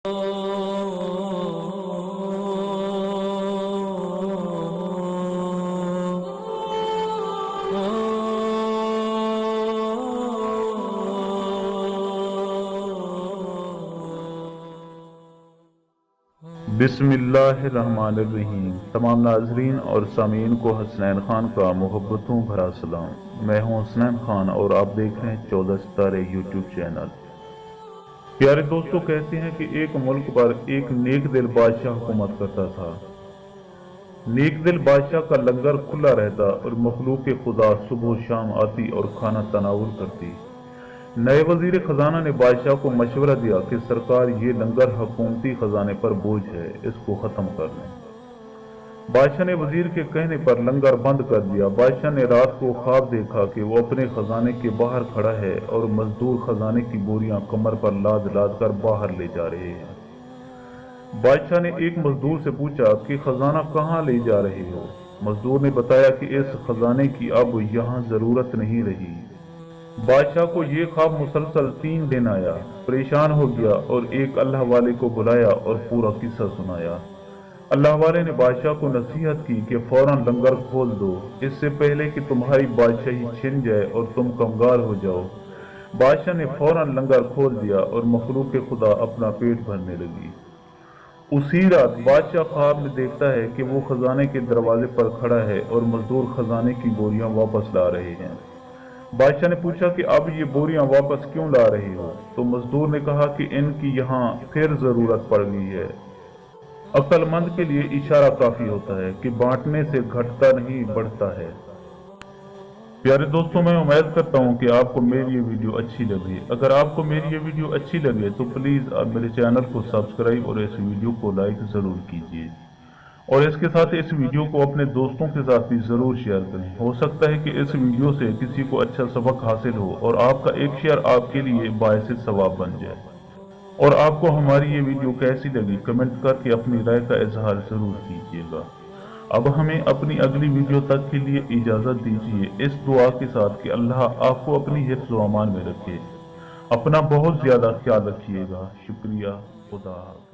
बिस्मिल्लाहिर्रहमानिर्रहीम। तमाम नाजरीन और सामीन को हसनैन खान का मोहब्बतों भरा सलाम। मैं हूं हसनैन खान और आप देख रहे हैं 14 सितारे यूट्यूब चैनल। प्यारे दोस्तों, कहते हैं कि एक मुल्क पर एक नेक दिल बादशाह हुकूमत करता था। नेक दिल बादशाह का लंगर खुला रहता और मखलूक खुदा सुबह शाम आती और खाना तनावुल करती। नए वजीर खजाना ने बादशाह को मशवरा दिया कि सरकार, ये लंगर हुकूमती खजाने पर बोझ है, इसको खत्म कर लें। बादशाह ने वजीर के कहने पर लंगर बंद कर दिया। बादशाह ने रात को ख्वाब देखा कि वो अपने खजाने के बाहर खड़ा है और मजदूर खजाने की बोरियां कमर पर लाद लाद कर बाहर ले जा रहे हैं। बादशाह ने एक मजदूर से पूछा कि खजाना कहाँ ले जा रहे हो? मजदूर ने बताया कि इस खजाने की अब यहाँ जरूरत नहीं रही। बादशाह को ये ख्वाब मुसलसल 3 दिन आया। परेशान हो गया और एक अल्लाह वाले को बुलाया और पूरा किस्सा सुनाया। अल्लाह वाले ने बादशाह को नसीहत की कि फौरन लंगर खोल दो, इससे पहले कि तुम्हारी बादशाही छिन जाए और तुम कंगाल हो जाओ। बादशाह ने फौरन लंगर खोल दिया और मखलूक खुदा अपना पेट भरने लगी। उसी रात बादशाह ख्वाब में देखता है कि वो खजाने के दरवाजे पर खड़ा है और मजदूर खजाने की बोरियां वापस ला रहे हैं। बादशाह ने पूछा कि अब ये बोरियां वापस क्यों ला रहे हो? तो मजदूर ने कहा कि इनकी यहाँ फिर जरूरत पड़ गई है। अक्लमंद के लिए इशारा काफी होता है कि बांटने से घटता नहीं, बढ़ता है। प्यारे दोस्तों, मैं उम्मीद करता हूँ कि आपको मेरी ये वीडियो अच्छी लगी। अगर आपको मेरी ये वीडियो अच्छी लगे तो प्लीज आप मेरे चैनल को सब्सक्राइब और इस वीडियो को लाइक जरूर कीजिए और इसके साथ इस वीडियो को अपने दोस्तों के साथ भी ज़रूर शेयर करें। हो सकता है कि इस वीडियो से किसी को अच्छा सबक हासिल हो और आपका एक शेयर आपके लिए बायसे सवाब बन जाए। और आपको हमारी ये वीडियो कैसी लगी कमेंट करके अपनी राय का इजहार ज़रूर कीजिएगा। अब हमें अपनी अगली वीडियो तक के लिए इजाज़त दीजिए, इस दुआ के साथ कि अल्लाह आपको अपनी हिफ्ज़ व अमान में रखे। अपना बहुत ज़्यादा ख्याल रखिएगा। शुक्रिया। खुदा हाफ़िज़।